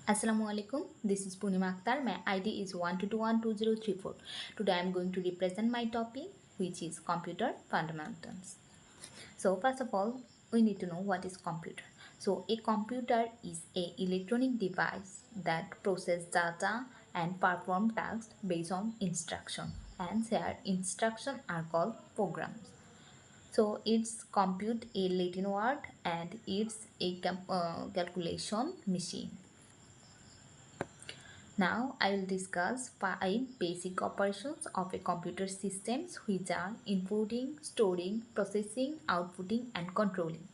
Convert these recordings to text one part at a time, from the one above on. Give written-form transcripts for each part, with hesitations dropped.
Assalamu alaikum. This is Purnima Akter. My ID is 122122034. Today I am going to represent my topic, which is computer fundamentals. So first of all, we need to know what is computer. So a computer is a electronic device that process data and perform tasks based on instruction, and their instructions are called programs. So it's compute a Latin word, and it's a calculation machine. Now I will discuss 5 basic operations of a computer systems, which are inputting, storing, processing, outputting and controlling.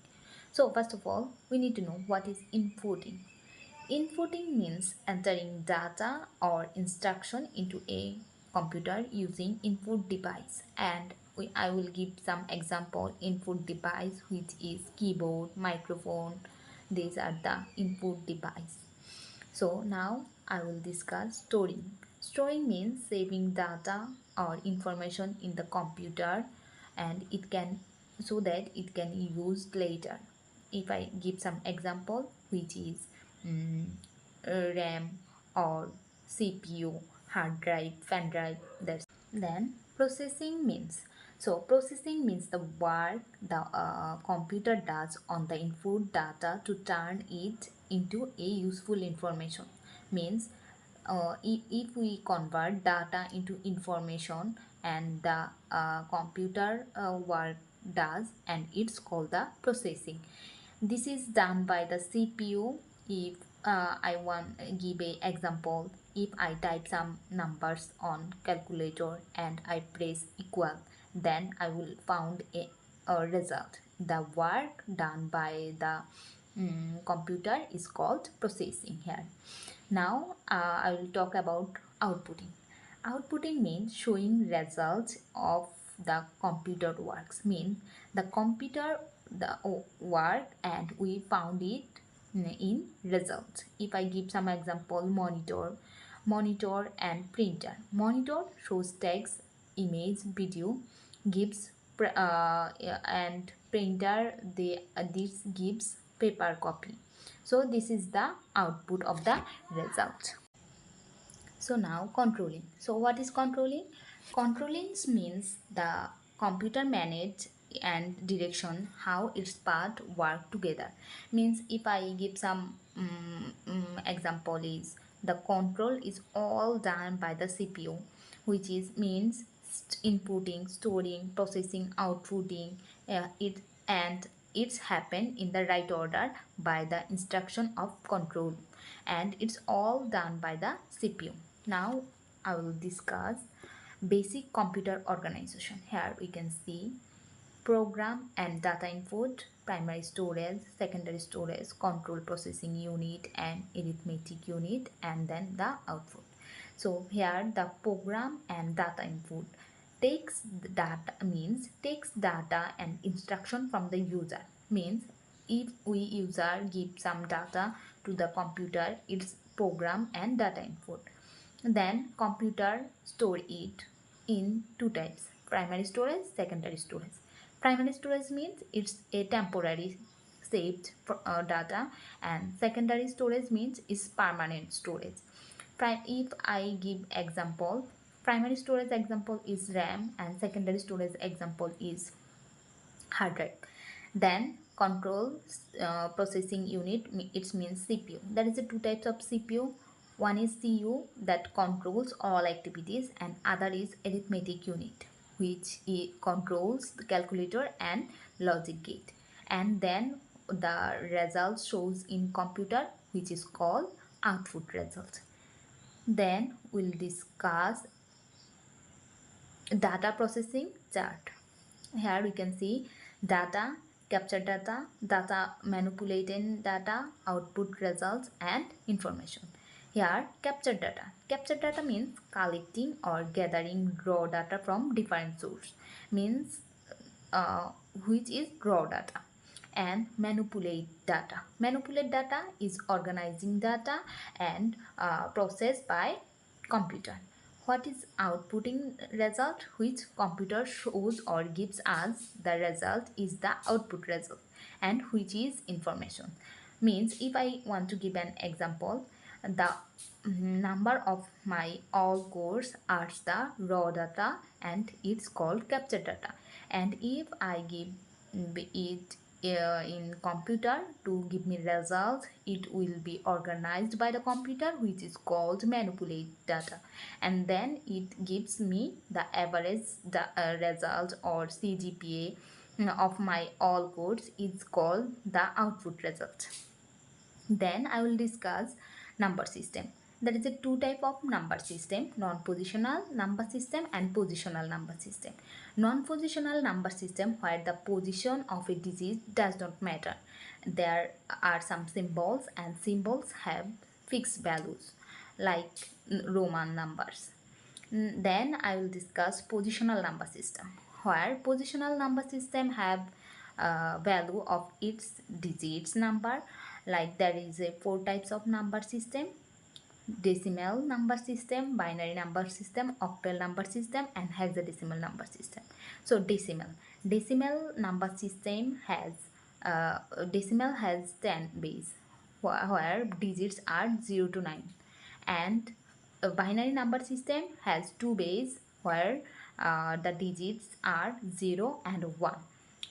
So first of all, we need to know what is inputting. Inputting means entering data or instruction into a computer using input device, and I will give some example input device, which is keyboard, microphone. These are the input device. So now I will discuss storing. Storing means saving data or information in the computer, and it can so that it can be used later. If I give some example, which is mm, RAM or CPU, hard drive, pen drive. Then processing means the work the computer does on the input data to turn it into a useful information. Means if we convert data into information, and the computer work does, and it's called the processing. This is done by the CPU. If I want give a example, if I type some numbers on calculator and I press equal, then I will found a result. The work done by the computer is called processing here. Now I will talk about outputting. Outputting means showing results of the computer works. Means the computer the work and we found it in results. If I give some example, monitor and printer. Monitor shows text, image, video, gives and printer this gives paper copy. So this is the output of the result. So now controlling. So what is controlling? Controlling means the computer manage and direction how its part work together. Means if I give some example is the control is all done by the CPU, which is means inputting, storing, processing, outputting it, and it's happen in the right order by the instruction of control, and it's all done by the CPU. Now I will discuss basic computer organization. Here we can see program and data input, primary storage, secondary storage, control processing unit and arithmetic unit, and then the output. So here the program and data input takes data and instruction from the user. Means if we user give some data to the computer, it's program and data input. Then computer store it in two types: primary storage, secondary storage. Primary storage means it's a temporary saved data, and secondary storage means it's permanent storage. If I give example, primary storage example is RAM and secondary storage example is hard drive. Then control processing unit, it means CPU. There is a two types of CPU. One is CU that controls all activities, and other is arithmetic unit, which controls the calculator and logic gate. And then the result shows in computer, which is called output result. Then we'll discuss data processing chart. Here we can see data, capture data, data manipulating data, output results and information. Here capture data. Capture data means collecting or gathering raw data from different source. Means which is raw data. And manipulate data. Manipulate data is organizing data and processed by computer. What is outputting result? Which computer shows or gives us the result is the output result, and which is information. Means if I want to give an example, The number of my all cores are the raw data and it's called capture data. And if I give it in computer to give me results, it will be organized by the computer, which is called manipulate data, and then it gives me the average result or CGPA of my all codes is called the output result. Then I will discuss number system. There is a two type of number system: non-positional number system and positional number system. Non-positional number system, where the position of a digit does not matter. There are some symbols, and symbols have fixed values like Roman numbers. Then I will discuss positional number system, where positional number system have value of its digits number. Like there is a four types of number system: decimal number system, binary number system, octal number system, and hexadecimal number system. So decimal number system has decimal has 10 base, where digits are 0 to 9, and a binary number system has two base, where the digits are 0 and 1,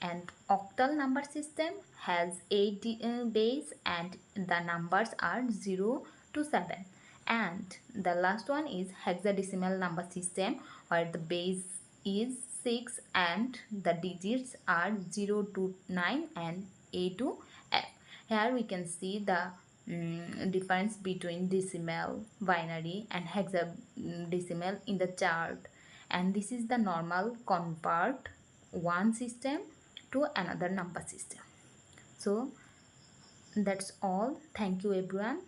and octal number system has 8 base and the numbers are 0 to 7, and the last one is hexadecimal number system, where the base is 6 and the digits are 0 to 9 and A to F. Here we can see the difference between decimal, binary and hexadecimal in the chart, and this is the normal convert one system to another number system. So that's all. Thank you everyone.